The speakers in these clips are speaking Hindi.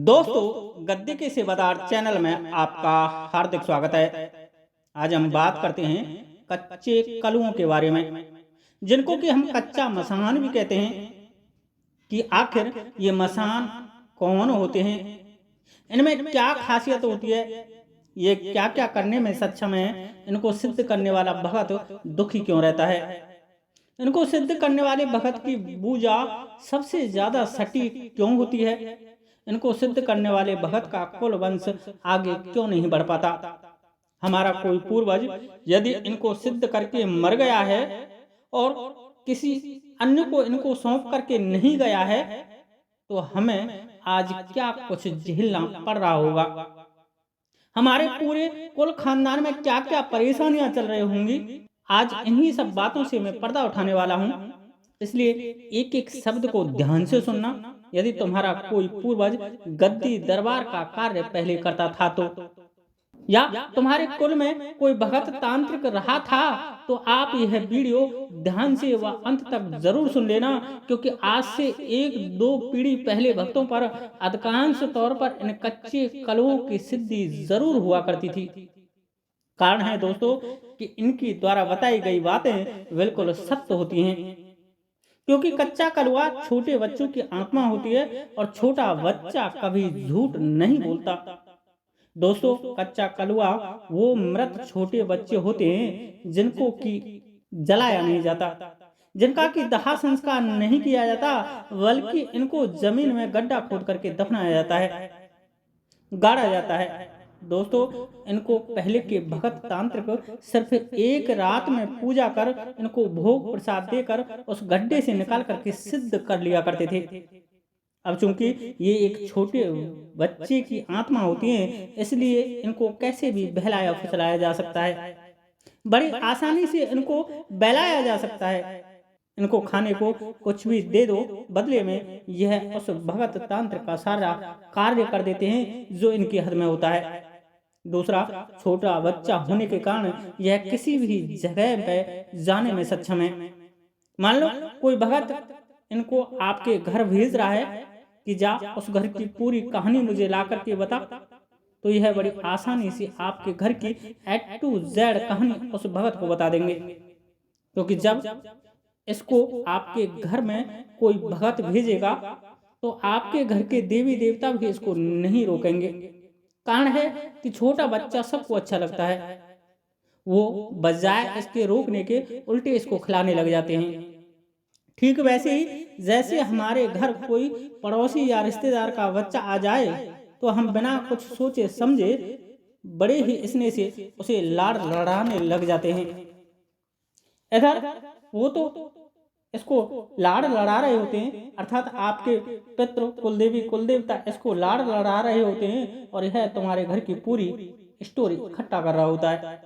दोस्तों, गद्दी के सेवादार चैनल में आपका हार्दिक स्वागत है। आज हम बात करते हैं कच्चे कलुओं के बारे में, जिनको कि हम कच्चा मसान भी कहते हैं। कि आखिर ये मसान कौन होते हैं, इनमें क्या खासियत होती है, ये क्या क्या करने में सक्षम है, इनको सिद्ध करने वाला भगत दुखी क्यों रहता है, इनको सिद्ध करने वाले भगत की पूजा सबसे ज्यादा सटीक क्यों होती है, इनको सिद्ध करने वाले भगत का कुल वंश आगे क्यों नहीं बढ़ पाता। हमारा कोई पूर्वज यदि इनको सिद्ध करके मर गया है और किसी अन्य को इनको सौंप करके नहीं गया है, तो हमें आज क्या कुछ झेलना पड़ रहा होगा। हमारे पूरे कुल खानदान में क्या क्या परेशानियां चल रही होंगी। आज इन्हीं सब बातों से मैं पर्दा उठाने वाला हूं, इसलिए एक एक शब्द को ध्यान से सुनना। यदि तुम्हारा कोई पूर्वज गद्दी दरबार का कार्य पहले करता था या तुम्हारे कुल में कोई भगत तांत्रिक रहा था, तो आप यह वीडियो ध्यान से व अंत तक जरूर सुन लेना, क्योंकि आज से एक दो पीढ़ी पहले भक्तों पर अधिकांश तौर पर इन कच्चे कलुओं की सिद्धि जरूर हुआ करती थी। कारण है दोस्तों कि इनकी द्वारा बताई गई बातें बिल्कुल सत्य होती हैं, क्योंकि कच्चा कलुआ छोटे बच्चों की आत्मा होती है और छोटा बच्चा कभी झूठ नहीं बोलता। दोस्तों, कच्चा कलुआ वो मृत छोटे बच्चे होते हैं जिनको कि जलाया नहीं जाता, जिनका कि दाह संस्कार नहीं किया जाता, बल्कि इनको जमीन में गड्ढा खोद करके दफनाया जाता है, गाड़ा जाता है। दोस्तों, इनको पहले के भगत तांत्रिक सिर्फ एक रात में पूजा कर इनको भोग प्रसाद देकर उस गड्ढे से निकाल करके सिद्ध कर लिया करते थे। अब चूंकि ये एक छोटे बच्चे की आत्मा होती है, इसलिए इनको कैसे भी बहलाया फुसलाया जा सकता है, बड़ी आसानी से इनको बहलाया जा सकता है। इनको खाने को कुछ भी दे दो, बदले में यह उस भगत तांत्र का सारा कार्य कर देते हैं जो इनके हद में होता है। दूसरा, छोटा बच्चा होने के कारण यह किसी भी जगह पे जाने में सक्षम है। मान लो कोई भगत इनको आपके घर भेज रहा है कि जा उस घर की पूरी कहानी मुझे ला करके बता, तो यह बड़ी आसानी से आपके घर की A to Z कहानी उस भगत को बता देंगे, क्योंकि जब इसको आपके घर में कोई भगत भेजेगा तो आपके घर के देवी देवता भी इसको नहीं रोकेंगे। कारण है कि छोटा बच्चा सबको अच्छा लगता है, वो बजाय इसके रोकने के उल्टे इसको खिलाने लग जाते हैं। ठीक वैसे ही जैसे हमारे घर कोई पड़ोसी या रिश्तेदार का बच्चा आ जाए तो हम बिना कुछ सोचे समझे बड़े ही स्नेह से उसे लाड़ लड़ाने लग जाते हैं। इधर वो तो इसको लाड़ लड़ा रहे होते हैं, अर्थात आपके पितृ कुलदेवी कुलदेवता इसको लाड़ लड़ा रहे होते हैं, और यह तुम्हारे घर की पूरी स्टोरी इकट्ठा कर रहा होता है।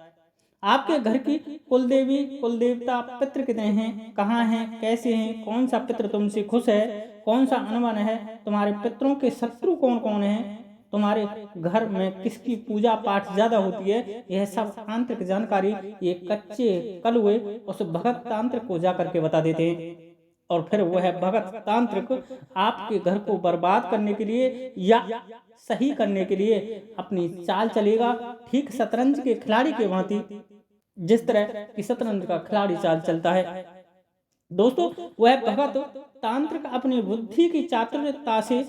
आपके घर की कुलदेवी कुलदेवता पितृ कितने हैं, कहाँ हैं, कैसे हैं, कौन सा पितृ तुमसे खुश है, कौन सा अनबन है, तुम्हारे पितरों के शत्रु कौन कौन हैं, तुम्हारे घर में किसकी पूजा पाठ ज्यादा होती है, यह सब आंतरिक जानकारी ये कच्चे कलुए उस भगत तांत्रिक को जाकर के बता देते हैं। और फिर वह भगत तांत्रिक आपके घर को बर्बाद करने के लिए या सही करने के लिए अपनी चाल चलेगा, ठीक शतरंज के खिलाड़ी के भांति, जिस तरह की शतरंज का खिलाड़ी चाल चलता है। दोस्तों, वह भगत तांत्रिक अपनी बुद्धि की चातुर्यता से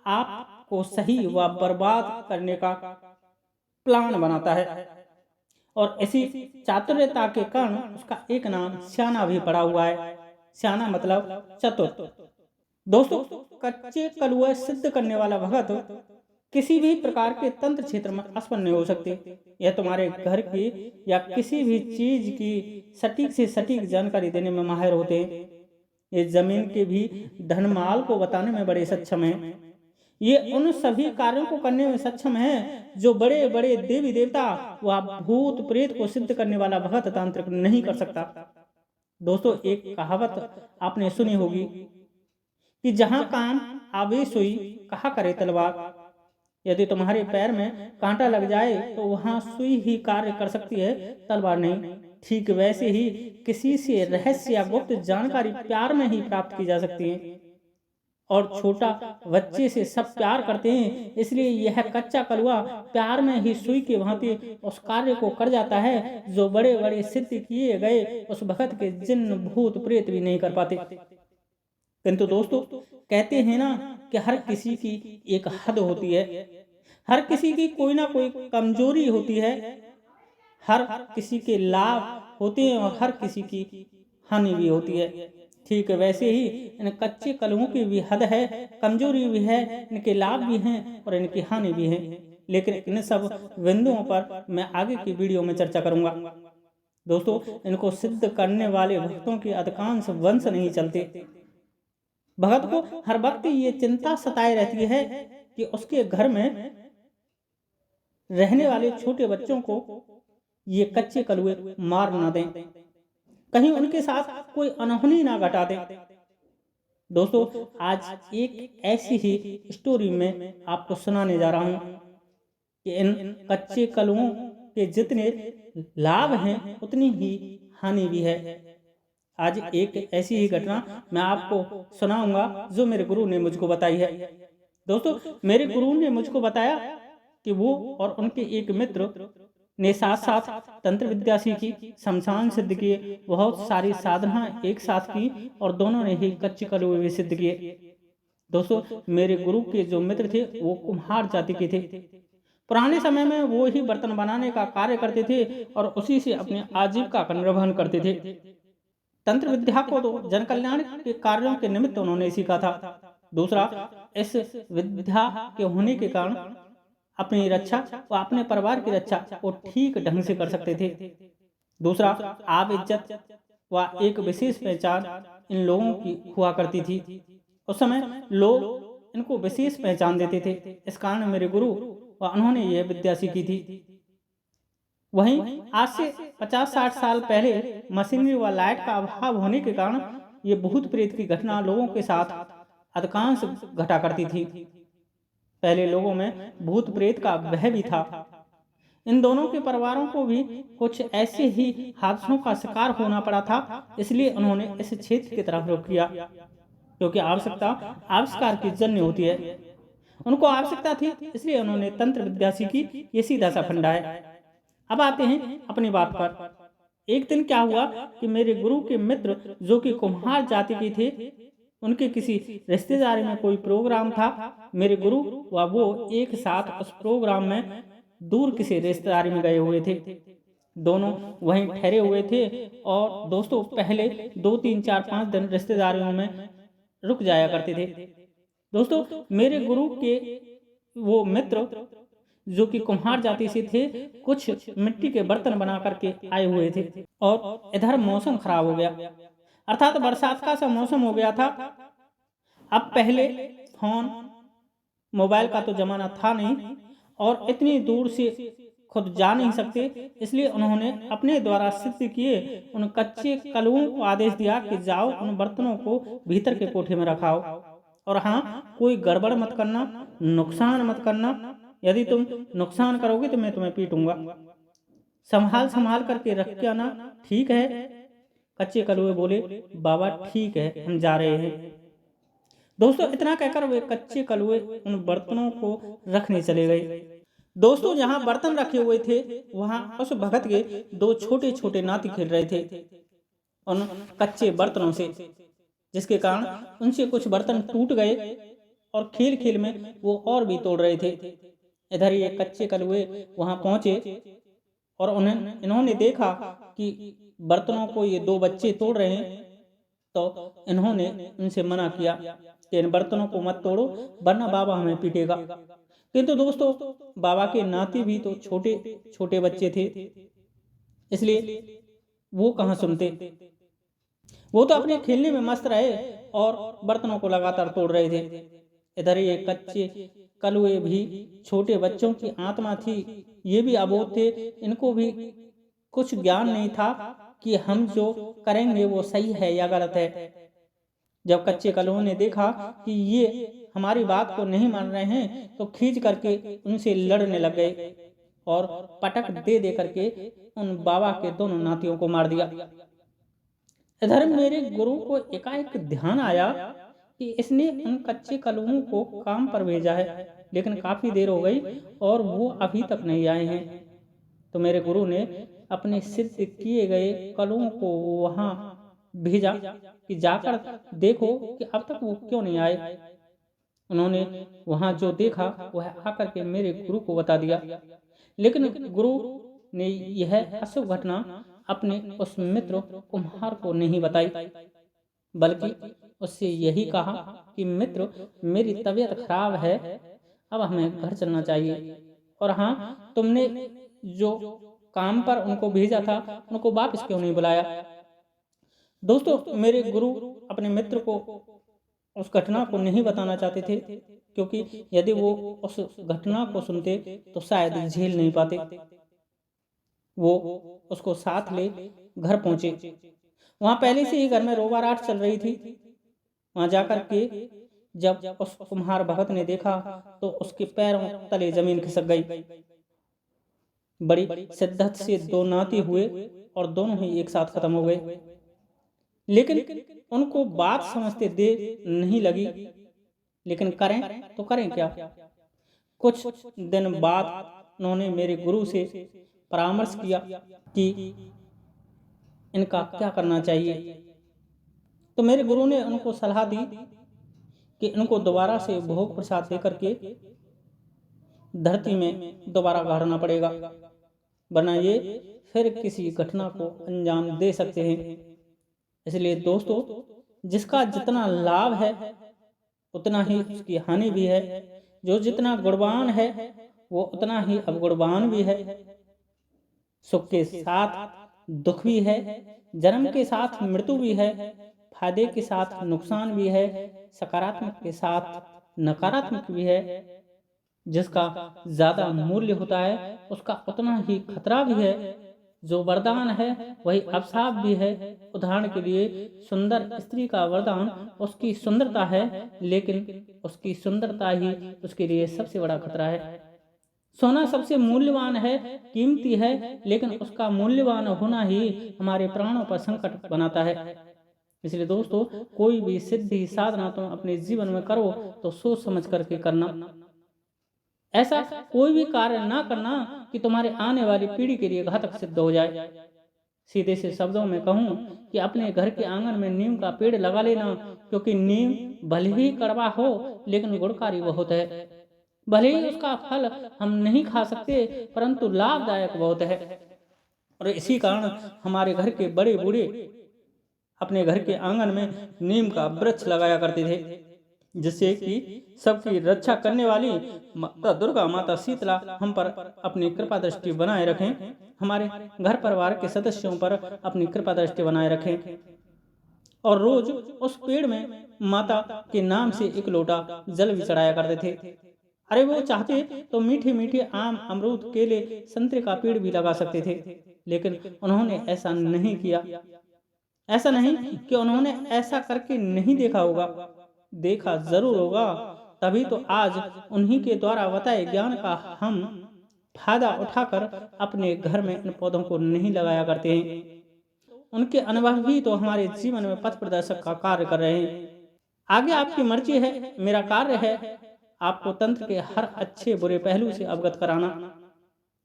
आपको सही व बर्बाद करने का प्लान बनाता है, और इसी चातुर्यता के कारण उसका एक नाम स्याना भी पड़ा हुआ है। स्याना मतलब चतुर। दोस्तों, कच्चे कलुआ सिद्ध करने वाला भगत किसी भी प्रकार के तंत्र क्षेत्र में असफल नहीं हो सकते। यह तुम्हारे घर की या किसी भी चीज की सटीक से सटीक जानकारी देने में माहिर होते हैं। ये जमीन के भी धनमाल को बताने में बड़े सक्षम हैं। ये उन सभी कार्यों को करने में सक्षम है जो बड़े बड़े देवी देवता व भूत प्रेत को सिद्ध करने वाला भगत तांत्रिक नहीं कर सकता। दोस्तों, एक कहावत आपने सुनी होगी कि जहां काम आवेश हुई कहा करे तलवार। यदि तुम्हारे पैर में कांटा लग जाए तो वहां सुई ही कार्य कर सकती है, तलवार नहीं। ठीक वैसे ही किसी से रहस्य या गुप्त जानकारी प्यार में ही प्राप्त की जा सकती है। और छोटा बच्चे से सब प्यार करते हैं, इसलिए यह कच्चा कलुआ प्यार में ही सुई के भांति उस कार्य को कर जाता है जो बड़े बड़े सिद्ध किए गए उस भगत के जिन्न भूत प्रेत भी नहीं कर पाते। किंतु दोस्तों, कहते हैं ना कि हर किसी की एक हद होती है, हर किसी की कोई ना कोई कमजोरी होती है, हर किसी के लाभ होते हैं और हर किसी की हानि भी होती है। ठीक है, वैसे ही इन कच्चे कलुओं की भी हद है, कमजोरी भी है, इनके लाभ भी हैं और इनकी हानि भी है। लेकिन इन सब बिंदुओं पर मैं आगे की वीडियो में चर्चा करूंगा। दोस्तों, इनको सिद्ध करने वाले भक्तों के अधिकांश वंश नहीं चलते। भगत को हर वक्त ये चिंता सताए रहती है कि उसके घर में रहने वाले छोटे बच्चों को ये कच्चे कलुए मार ना दें, कहीं उनके साथ कोई अनहोनी ना घटा दें। दोस्तों, आज एक ऐसी ही स्टोरी में आपको सुनाने जा रहा हूं कि इन कच्चे कलुओं के जितने लाभ हैं उतनी ही हानि भी है। आज एक ऐसी ही घटना मैं आपको सुनाऊंगा जो मेरे गुरु ने मुझको बताई है। दोस्तों, मेरे गुरु ने मुझको बताया कि वो और उनके एक मित्र ने साथ साथ तंत्र विद्या सीखी, शमशान सिद्ध किए, बहुत सारी साधना एक साथ की और दोनों ने ही कच्चे कलुए भी सिद्ध किए। दोस्तों, मेरे गुरु के जो मित्र थे वो कुम्हार जाति के थे। पुराने समय में वो ही बर्तन बनाने का कार्य करते थे और उसी से अपनी आजीविका का निर्वहन करते थे। तंत्र विद्या को तो जन कल्याण के कार्यों के निमित्त उन्होंने सीखा था। दूसरा, इस विद्या के होने के कारण अपनी रक्षा व अपने परिवार की रक्षा वो ठीक ढंग से कर सकते थे। दूसरा, आब इज्जत व एक विशेष पहचान इन लोगों की हुआ करती थी। उस समय लोग इनको विशेष पहचान देते थे। इस कारण मेरे गुरु व उन्होंने यह विद्या सीखी थी। वहीं आज से 50-60 साल पहले मशीनरी व लाइट का अभाव होने के कारण ये भूत प्रेत की घटना लोगों के साथ अधिकांश घटा करती थी। पहले लोगों में भूत प्रेत का भय भी था। इन दोनों के परिवारों को भी कुछ ऐसे ही हादसों का शिकार होना पड़ा था, इसलिए उन्होंने इस क्षेत्र की तरफ रुख किया, क्योंकि आवश्यकता आविष्कार की जन्य होती है। उनको आवश्यकता थी, इसलिए उन्होंने तंत्र विद्या सीखी। ये सीधा सा फंडा है। अब आते हैं अपनी बात पर। एक दिन क्या हुआ कि मेरे गुरु के मित्र जो कि कुम्हार जाति के थे, उनके किसी रिश्तेदारी में कोई प्रोग्राम था। मेरे गुरु व वो एक साथ उस प्रोग्राम में दूर किसी रिश्तेदारी में गए हुए थे। दोनों वहीं ठहरे हुए थे और दोस्तों पहले 2, 3, 4, 5 दिन रिश्तेदारियों में रुक जाया करते थे। दोस्तों, मेरे गुरु के वो मित्र जो कि कुम्हार जाति से थे, कुछ मिट्टी के बर्तन बना करके आए हुए थे और इधर मौसम खराब हो गया, अर्थात बरसात का सा मौसम हो गया था। अब पहले फोन मोबाइल का तो जमाना था नहीं और इतनी दूर से खुद जा नहीं सकते, इसलिए उन्होंने अपने द्वारा सिद्ध किए उन कच्चे कलुओं को आदेश दिया कि जाओ उन बर्तनों को भीतर के कोठे में रखाओ और हाँ, कोई गड़बड़ मत करना, नुकसान मत करना। यदि तुम नुकसान करोगे तो मैं तुम्हें पीटूंगा। संभाल संभाल करके रख के आना, ठीक है? कच्चे कलुए बोले, बाबा ठीक है, हम जा रहे हैं। दोस्तों, इतना कहकर वे कच्चे कलुए उन बर्तनों को रखने चले गए। दोस्तों, जहां बर्तन रखे हुए थे वहां उस भगत के 2 छोटे छोटे नाती खेल रहे थे उन कच्चे बर्तनों से, जिसके कारण उनसे कुछ बर्तन टूट गए और खेल खेल में वो और भी तोड़ रहे थे। इधर ये कच्चे कलुए वहां पहुंचे और इन्होंने देखा कि बर्तनों को ये 2 बच्चे तोड़ रहे हैं, तो इन्होंने उनसे मना किया कि इन बर्तनों को मत तोड़ो वरना बाबा हमें पीटेगा। किंतु दोस्तों, बाबा के नाती भी तो छोटे छोटे बच्चे थे, इसलिए वो कहाँ सुनते। वो तो अपने खेलने में मस्त रहे और बर्तनों को लगातार तोड़ रहे थे। इधर ये कच्चे कलुए भी छोटे बच्चों की आत्मा थी, ये भी अबोध थे, इनको भी कुछ ज्ञान नहीं था कि हम जो करेंगे वो सही है या गलत है। जब कच्चे कलुओं ने देखा कि ये हमारी बात को नहीं मान रहे हैं, तो खींच करके उनसे लड़ने लग गए और पटक दे दे करके उन बाबा के दोनों नातियों को मार दिया। इधर मेरे गुरु को एकाएक ध्यान आया कि इसने उन कच्चे कलुओं को काम पर भेजा है, लेकिन काफ़ी देर हो गई और वो अभी तक नहीं आए हैं। तो मेरे गुरु ने अपने सिद्ध किए गए कलुओं को वहाँ भेजा कि जाकर देखो कि अब तक वो क्यों नहीं आए। उन्होंने वहाँ जो देखा वह आकर के मेरे गुरु को बता दिया, लेकिन गुरु ने यह अशुभ घटना अपने उस मित्र कुम्हार को नहीं बताई, बल्कि उससे यही कहा कि मित्र, मेरी तबीयत खराब है, अब हमें घर चलना चाहिए। और हाँ, तुमने जो काम पर उनको भेजा था उनको वापस क्यों नहीं बुलाया। दोस्तों, मेरे गुरु अपने मित्र को उस घटना को नहीं बताना चाहते थे, क्योंकि यदि वो उस घटना को सुनते तो शायद झेल नहीं पाते। वो उसको साथ ले घर पहुंचे। वहां पहले से ही घर में रोबाराट चल रही थी। वहां जाकर के जब उस कुम्हार भगत ने देखा तो उसके पैरों तले जमीन खिसक गई। बड़ी शिद्दत से दो नाते हुए और दोनों ही एक साथ खत्म हो गए, लेकिन उनको बात समझते देर नहीं लगी। लेकिन करें तो करें क्या। कुछ दिन बाद उन्होंने मेरे गुरु से परामर्श किया कि इनका क्या करना चाहिए। तो मेरे गुरु ने उनको सलाह दी कि इनको दोबारा से भोग प्रसाद देकर के धरती में दोबारा गाड़ना पड़ेगा, वरना ये फिर किसी घटना को अंजाम दे सकते हैं। इसलिए दोस्तों, जिसका जितना लाभ है उतना ही उसकी हानि भी है। जो जितना गुणवान है वो उतना ही अवगुणवान भी है। सुख के साथ दुख भी है, जन्म के साथ मृत्यु भी है, फायदे के साथ नुकसान भी है, सकारात्मक के साथ नकारात्मक भी है। जिसका ज्यादा मूल्य होता है उसका उतना ही खतरा भी है। जो वरदान है वही अभिशाप भी है। उदाहरण के लिए, सुंदर स्त्री का वरदान उसकी सुंदरता है, लेकिन उसकी सुंदरता ही उसके लिए सबसे बड़ा खतरा है। सोना सबसे मूल्यवान है, कीमती है, लेकिन उसका मूल्यवान होना ही हमारे प्राणों पर संकट बनाता है। इसलिए दोस्तों, कोई भी सिद्धि साधना तुम अपने जीवन में करो तो सोच समझ करके करना। ऐसा कोई भी कार्य ना करना कि तुम्हारे आने वाली पीढ़ी के लिए घातक सिद्ध हो जाए। सीधे से शब्दों में कहूं कि अपने घर के आंगन में नीम का पेड़ लगा लेना, क्योंकि नीम भले ही कड़वा हो लेकिन गुणकारी बहुत है। भले ही उसका फल हम नहीं खा सकते, परंतु लाभदायक बहुत है। और इसी कारण हमारे घर के बड़े बूढ़े अपने घर के आंगन में नीम का वृक्ष लगाया करते थे, जिससे कि सबकी रक्षा करने वाली माता दुर्गा, माता शीतला हम पर अपनी कृपा दृष्टि बनाए रखें, हमारे घर परिवार के सदस्यों पर अपनी कृपा दृष्टि बनाए रखें। और रोज उस पेड़ में माता के नाम से एक लोटा जल भी चढ़ाया करते थे। अरे वो चाहते तो मीठे मीठे आम, अमरूद, केले, संतरे का पेड़ भी लगा सकते थे, लेकिन उन्होंने ऐसा नहीं किया। ऐसा नहीं कि उन्होंने ऐसा करके नहीं देखा होगा, देखा जरूर होगा, तभी तो आज उन्हीं के द्वारा बताए ज्ञान का हम फायदा उठाकर अपने घर में इन पौधों को नहीं लगाया करते हैं। उनके अनुभव भी तो हमारे जीवन में पथ प्रदर्शक का कार्य कर रहे हैं। आगे आपकी मर्जी है, मेरा कार्य है आपको तंत्र के हर अच्छे बुरे पहलू से अवगत कराना।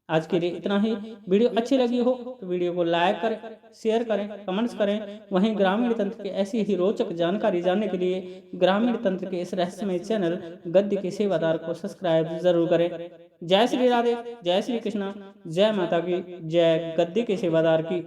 आज के लिए इतना ही। वीडियो अच्छी लगी हो तो वीडियो को लाइक करें, शेयर करें, कमेंट्स करें। वहीं ग्रामीण तंत्र के ऐसी ही रोचक जानकारी जानने के लिए ग्रामीण तंत्र के इस रहस्यमय चैनल गद्य के सेवादार को सब्सक्राइब जरूर करें। जय श्री राधे, जय श्री कृष्णा, जय माता की, जय गद्य के सेवादार की।